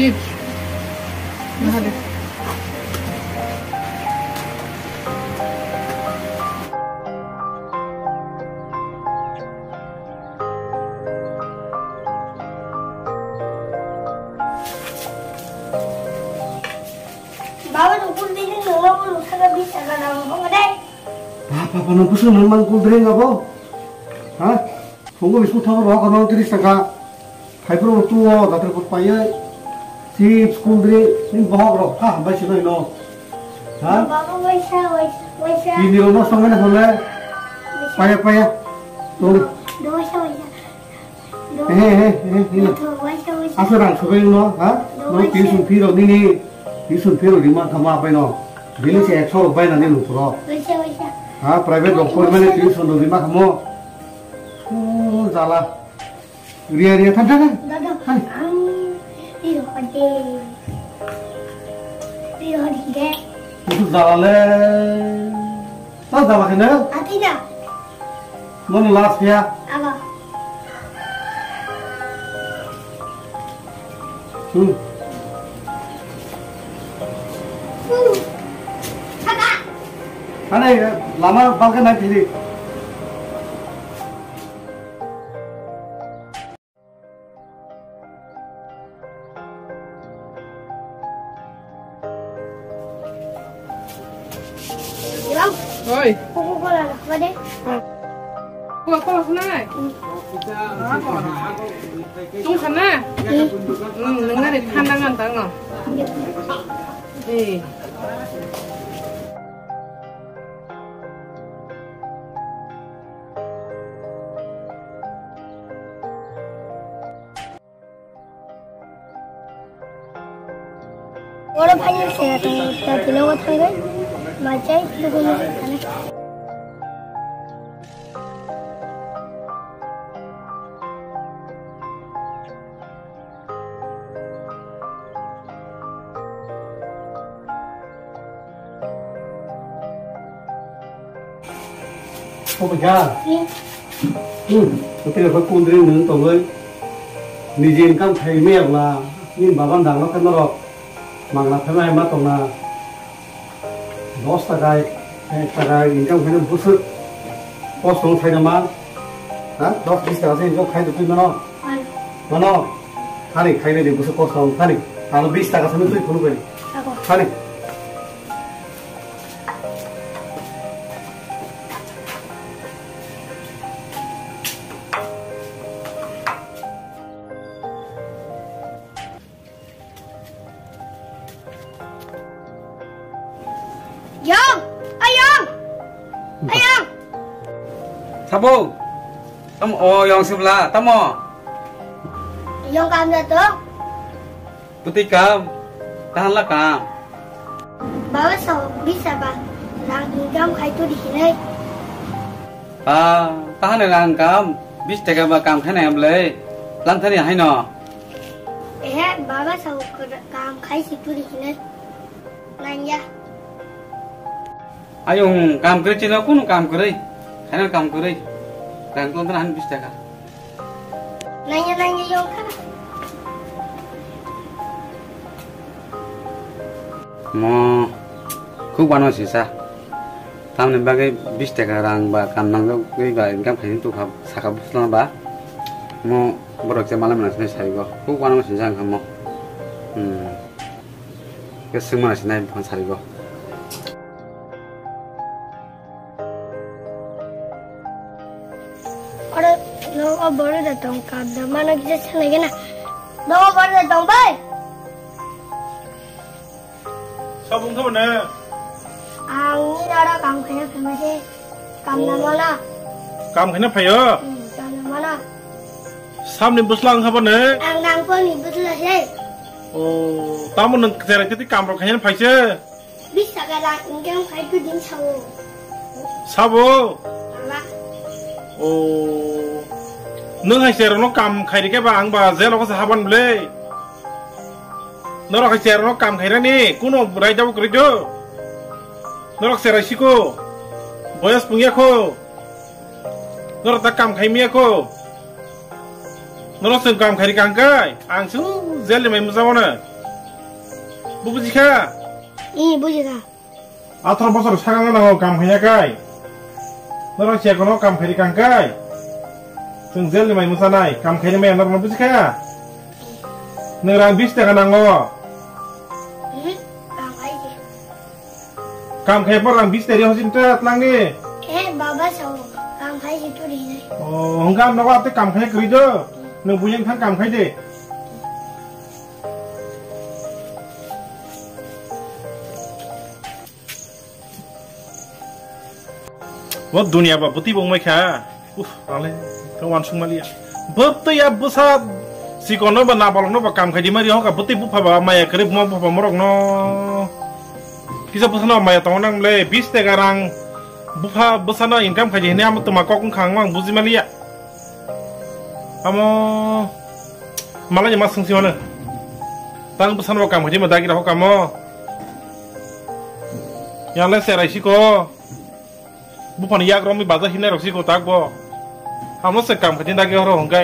chips nah deh Bawa nunggu di sini nunggu saya bisa kadang nunggu deh. Papa nunggu sih nunggu kuldring apa? Hah? Nunggu biskut apa? Kau nunggu 30 taka. Hai pro tua, dah terput payah. Chips kuldring ini bahag roh. Hah, baca tu ino. Hah? Bawa wajah. Ini lono sama mana boleh? Payah. Tuh. Wajah. Ini. Asal suka ino, hah? Nunggu tisun piro ni. Tisun piro lima thama apa ino? Bili si 100 rupiah nanti lu pro. Wajah. हाँ private doctor मैंने ट्यूब सुनो दिमा खमो जाला रिया था दादा इरो हटे itu जाला ले tak जाला kena आती ना mana last ya apa Mana lama balkan naik sini. Bang, oi Coca-Cola lah, apa deh? Coca-Cola sana tung sana dengar di tandangan tangan Orang banyak saya tak tahu apa tu baca itu guna sana. Không phải cha. Cái này phải cuốn đến nướng tổng ơi. Nị gì cam thầy miệng là nhìn bà con đằng nó cái nó rồi. Mang là phải mai mà tổng là 10 takai income kena busuk pos tong thai nama ha 10 takai se income khai tu mana thani khai le busuk pos tong thani kalau 20 takai sampai tu phone kali thani Ayang! Sabo, tamo yang sebelah, tamo. Yang kamu tu? Putih kam, tahanlah kam. Bawa bisa bah, lang income khai tu di sini. Tahan lang kam, bis tega ba kam khai na boleh, lang thani hai no. Bawa kam khai situ di sini. Nanya. Ayung kam kerja cina pun kam kerja, karena kam kerja, dan tuan tuan bis tega. Nanya yang kan? Mo, ku bano sisa. Tamne bagai bis tega rang ba kam nang gai ba income khai tu khap sakap selama ba. Mo borok je malam nasne sai go. Ku bano sisa kamu. Kesemua sini bukan sari go. Orang nak baru datang kada mana kita sana lagi na. Nak baru datang bay. Sabung tu mana? Angin ada kam kena macam kam mana? Kam kena payah. Kam mana? Sam ni buslang apa ne? Ang pun ni betul saja. Oh, tamu neng kerja kita kam rok kena payah. Bisa kadang ingin khai tu din sawo. Sabo. Alah. Oh, neng hai share no kam khai ke ba ang ba zelo ko sahaban bele. Nora hai share no kam khai ni, kuno rai jauh kerja. Nora share siko, boyas punya ko. Nora tak kam khai mia ko. Nora sen kam khai kangkai, ang su zel mai muzawana. bubujiha bujiga. 18 বছর সাগানো নাও কাম খাইয়াকাই নরক চেকনো কাম খাইরি কাংকাই जों जेल नि माइ मुसानाय काम खायनो माया नरनो बुजिखाया नों रां 20 टाका नांगौ काम खायबा रां 20 टाका हसिनटा लांनि बाबा साव काम खाय जितु रि हंगाम नगो आते काम खाय करिदो नों बुयें थां काम खाय दे वो दुनिया बा बुति बंगमाय खा उफ आले wan sung malia betul ya besar si kono ba nabalong no ba kam khaji mari ho ka betul bu phaba maya krib mo phaba morok no kisa busana maya tongnang le 20 টাকা rang bu pha busana income khaji ne am tuma kokung khang mang buji malia amo malanya mas sung si mana tang busana ba kam khaji ma dagi ho kamo yang le serai si ko bu pani yak romi bazar hine roksi ko tak bo हम लोग से काम करते हैं ताकि और होंगे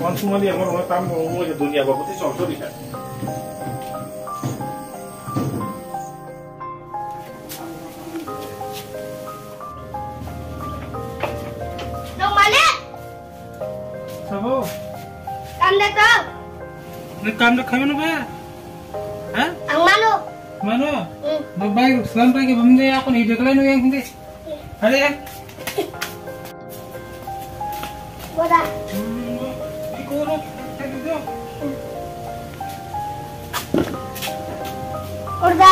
मानसून वाली हमारे वहाँ काम वो जो दुनिया को बहुत ही शौक होती है लोग माने सबो काम देखो ने काम देखायो ना बे हैं ang mano बाइक सलाम बाइक बमदे ako ni dekla no yang hindi अरे Boda. Siguro, dito. Orda.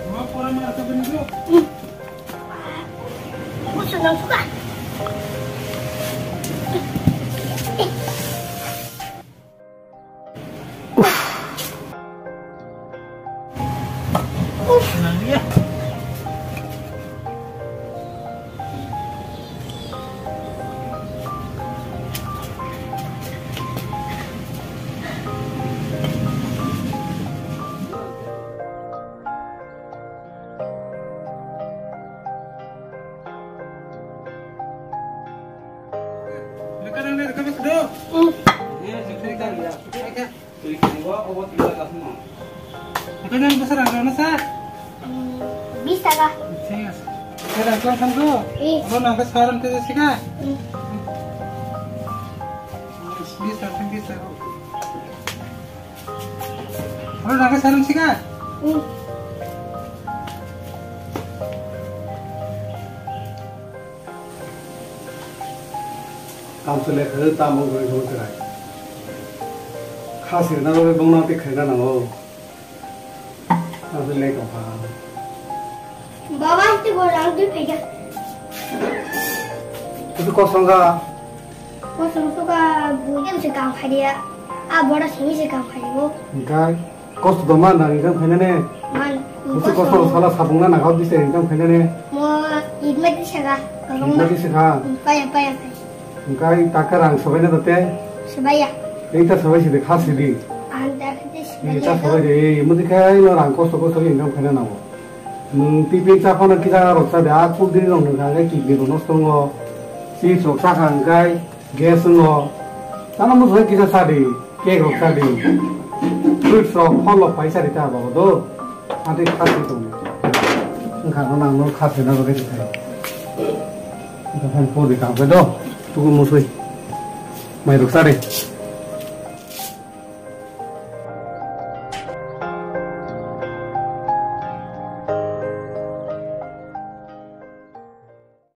Mau pura mana ka binigo? Gusto nang suka. Ya. Dekat do. Ya, cerita dia. Oke. Tuh gua obat tiga kasmu. Bukan besar agak besar. 20 টাকা ঠিক আছে এর একদম শান্ত আমরা নাকে সারান তে যাচ্ছি না 20 টাকা আমরা নাকে সারান শিখা काम से लेकर ताम गई हो तेरा खास ना लो बंगना पे खेना ना हो काम से लेकर पा बाबा इतने बोला दूध फेंका तो कोसंगा का बुझे से काम कर दिया आप बड़ा सही से काम करेंगे इनका कोस दमा ना इनका खेने ने मान उसे कोस साला साबुंगा ना खाओ दिसे इनका खेने ने मो ईद में दिसेगा इनका दिसेगा पाया इनका ताकर रंग सबे ने दते sebaya एक तो सबे से खास दी anda किस ये तो सबे दे मुझे खाई ना रंग कोस इनका खेने ना हो पिपिन चाफाना किसा रक्सा दे आ कुल दिन रंग नगा की बिनो नस्तंगो सी रक्सा खांगाय गेस नो ताना मुझे किसा सादी केक रक्सा दी फ्रूट फ्रॉक फॉल ऑफ पैसा देता बाबा दो आते खासी तो खाना ना नो खासे ना बगे दिखाई तो हम पोदी काम पे दो तू को मुझे मैं रक्सा दे